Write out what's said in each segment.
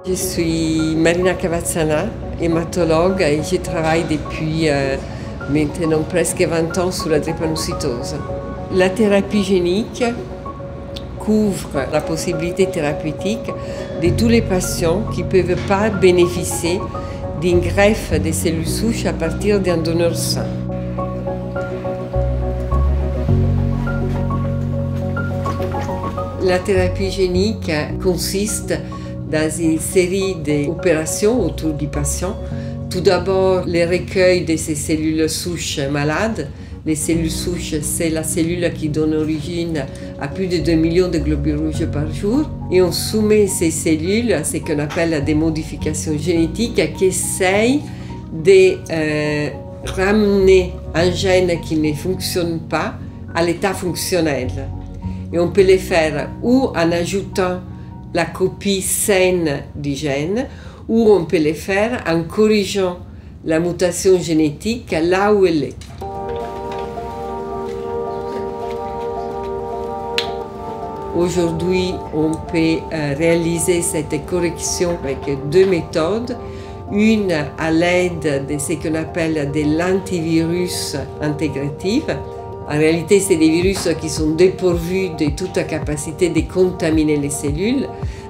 Je suis Marina Cavazzana, hématologue, et je travaille depuis maintenant presque 20 ans sur la drépanocytose. La thérapie génique couvre la possibilité thérapeutique de tous les patients qui ne peuvent pas bénéficier d'une greffe des cellules souches à partir d'un donneur sain. La thérapie génique consiste dans une série d'opérations autour du patient. Tout d'abord, le recueil de ces cellules souches malades. Les cellules souches, c'est la cellule qui donne origine à plus de 2 millions de globules rouges par jour. Et on soumet ces cellules à ce qu'on appelle des modifications génétiques qui essayent de ramener un gène qui ne fonctionne pas à l'état fonctionnel. Et on peut le faire ou en ajoutant la copie saine du gène, ou on peut le faire en corrigeant la mutation génétique là où elle est. Aujourd'hui, on peut réaliser cette correction avec deux méthodes. Une à l'aide de ce qu'on appelle de l'antivirus intégratif. En réalité, c'est des virus qui sont dépourvus de toute la capacité de contaminer les cellules,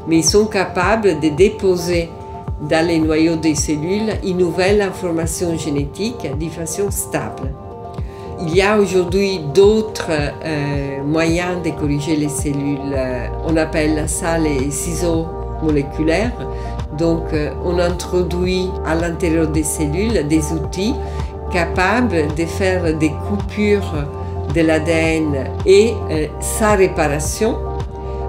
mais ils sont capables de déposer dans les noyaux des cellules une nouvelle information génétique de façon stable. Il y a aujourd'hui d'autres moyens de corriger les cellules. On appelle ça les ciseaux moléculaires. Donc, on introduit à l'intérieur des cellules des outils capables de faire des coupures de l'ADN et sa réparation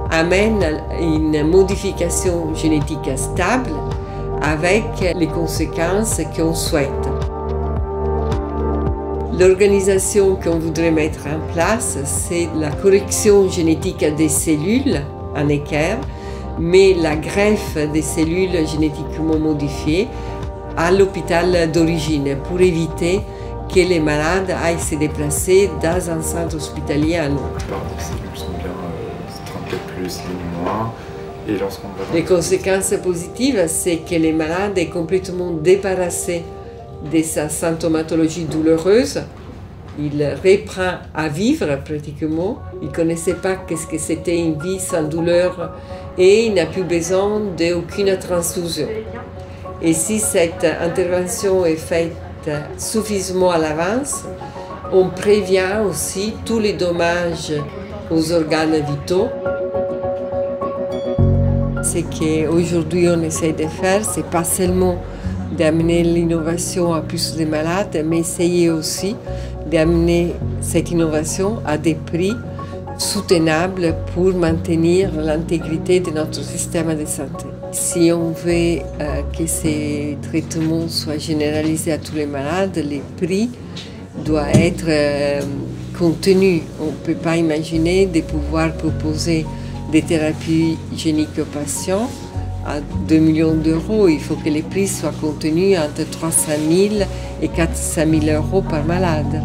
amène une modification génétique stable avec les conséquences qu'on souhaite. L'organisation qu'on voudrait mettre en place, c'est la correction génétique des cellules en équerre, mais la greffe des cellules génétiquement modifiées à l'hôpital d'origine pour éviter que les malades aillent se déplacer dans un centre hospitalier à un autre. Les cellules sont bien 34 plus, moins. Et lorsqu'on va... Les conséquences positives, c'est que les malades sont complètement débarrassés de sa symptomatologie douloureuse. Il reprend à vivre pratiquement. Il ne connaissait pas ce que c'était une vie sans douleur et il n'a plus besoin d'aucune transfusion. Et si cette intervention est faite suffisamment à l'avance, on prévient aussi tous les dommages aux organes vitaux. Ce qu'aujourd'hui on essaie de faire, c'est pas seulement d'amener l'innovation à plus de malades, mais essayer aussi d'amener cette innovation à des prix soutenables pour maintenir l'intégrité de notre système de santé. Si on veut que ces traitements soient généralisés à tous les malades, les prix doivent être contenus. On ne peut pas imaginer de pouvoir proposer des thérapies géniques aux patients à 2 millions d'euros. Il faut que les prix soient contenus entre 300 000 et 400 000 euros par malade.